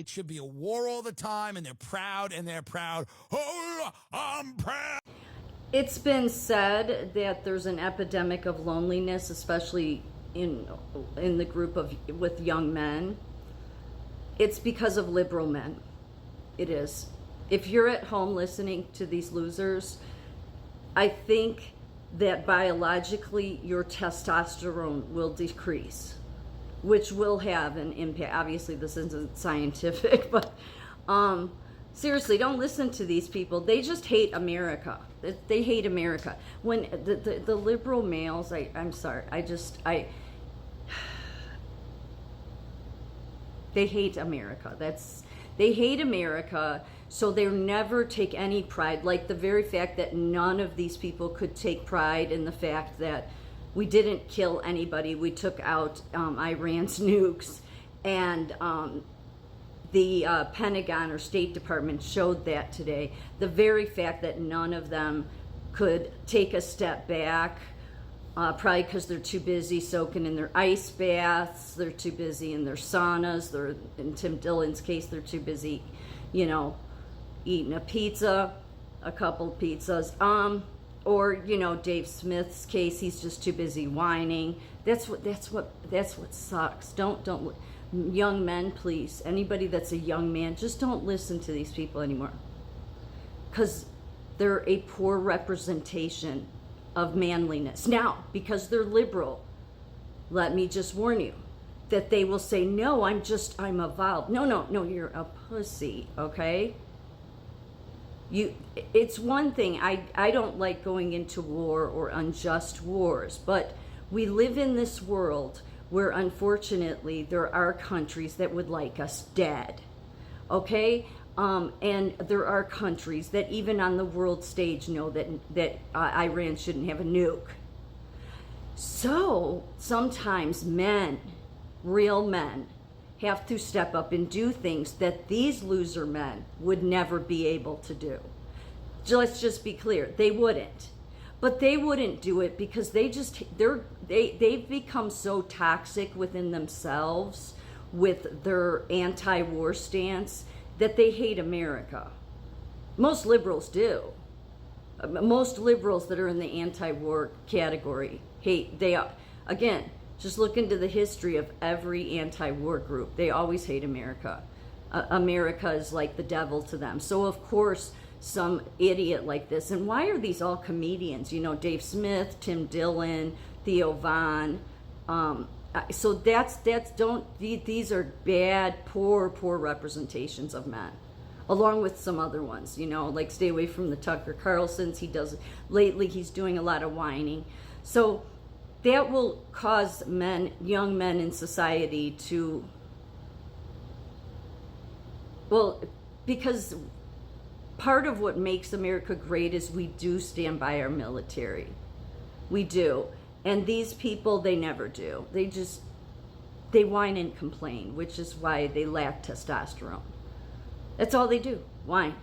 It should be a war all the time, and they're proud, Oh, I'm proud. It's been said that there's an epidemic of loneliness, especially in the group of with young men. It's because of liberal men. It is. If you're at home listening to these losers, I think that biologically your testosterone will decrease, which will have an impact. Obviously, this isn't scientific, but seriously, don't listen to these people. They just hate America. They hate America. When the liberal males, I'm sorry, they hate America. They hate America, so they never take any pride. Like the very fact that none of these people could take pride in the fact that we didn't kill anybody. We took out Iran's nukes, and the Pentagon or State Department showed that today. The very fact that none of them could take a step back, probably because they're too busy soaking in their ice baths, they're too busy in their saunas, in Tim Dillon's case, they're too busy, eating a pizza, a couple pizzas, or Dave Smith's case, he's just too busy whining. That's what sucks. Don't young men, please, anybody that's a young man, just don't listen to these people anymore, because they're a poor representation of manliness. Now, because they're liberal, let me just warn you that they will say, no, I'm evolved. No, you're a pussy, okay? It's one thing, I don't like going into war or unjust wars, but we live in this world where unfortunately there are countries that would like us dead, okay? And there are countries that even on the world stage know that Iran shouldn't have a nuke. So sometimes men, real men, have to step up and do things that these loser men would never be able to do. Let's just be clear, they wouldn't. But they wouldn't do it because they've become so toxic within themselves with their anti-war stance that they hate America. Most liberals do. Most liberals that are in the anti-war category again, just look into the history of every anti-war group. They always hate America. America is like the devil to them. So of course, some idiot like this, and why are these all comedians? Dave Smith, Tim Dillon, Theo Von. So these are bad, poor representations of men, along with some other ones. Like stay away from the Tucker Carlsons. Lately he's doing a lot of whining. So that will cause young men in society to, because part of what makes America great is we do stand by our military. We do. And these people, they never do. They whine and complain, which is why they lack testosterone. That's all they do, whine.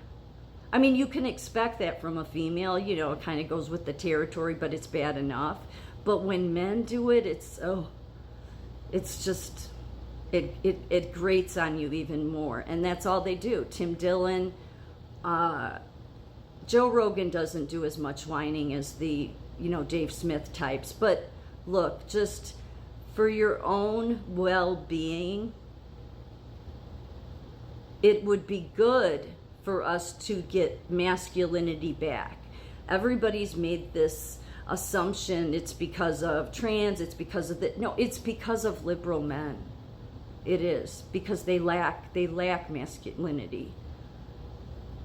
I mean, you can expect that from a female, it kind of goes with the territory, but it's bad enough. But when men do it, it's just, it grates on you even more. And that's all they do. Tim Dillon, Joe Rogan doesn't do as much whining as the Dave Smith types, but look, just for your own well-being, it would be good for us to get masculinity back. Everybody's made this assumption it's because of trans, it's because of no, it's because of liberal men. It is, because they lack masculinity.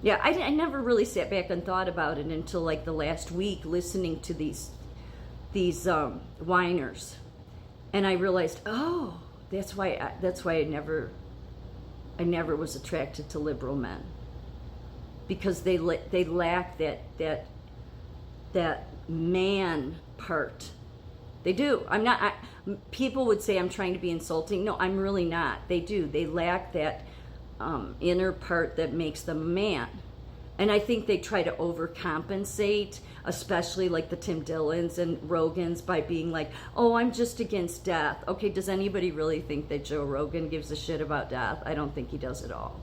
Yeah, I never really sat back and thought about it until like the last week, listening to these whiners, and I realized, oh, that's why I never was attracted to liberal men, because they lack that man part. They do. People would say I'm trying to be insulting. No, I'm really not. They do. They lack that inner part that makes them a man. And I think they try to overcompensate, especially like the Tim Dillons and Rogans, by being like, oh, I'm just against death. Okay, does anybody really think that Joe Rogan gives a shit about death? I don't think he does at all.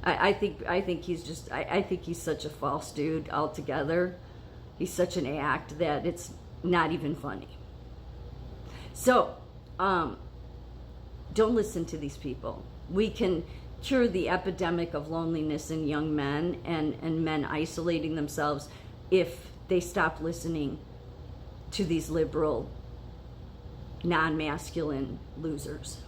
I think he's such a false dude altogether. He's such an act that it's not even funny. So, don't listen to these people. We can cure the epidemic of loneliness in young men and men isolating themselves if they stop listening to these liberal, non-masculine losers.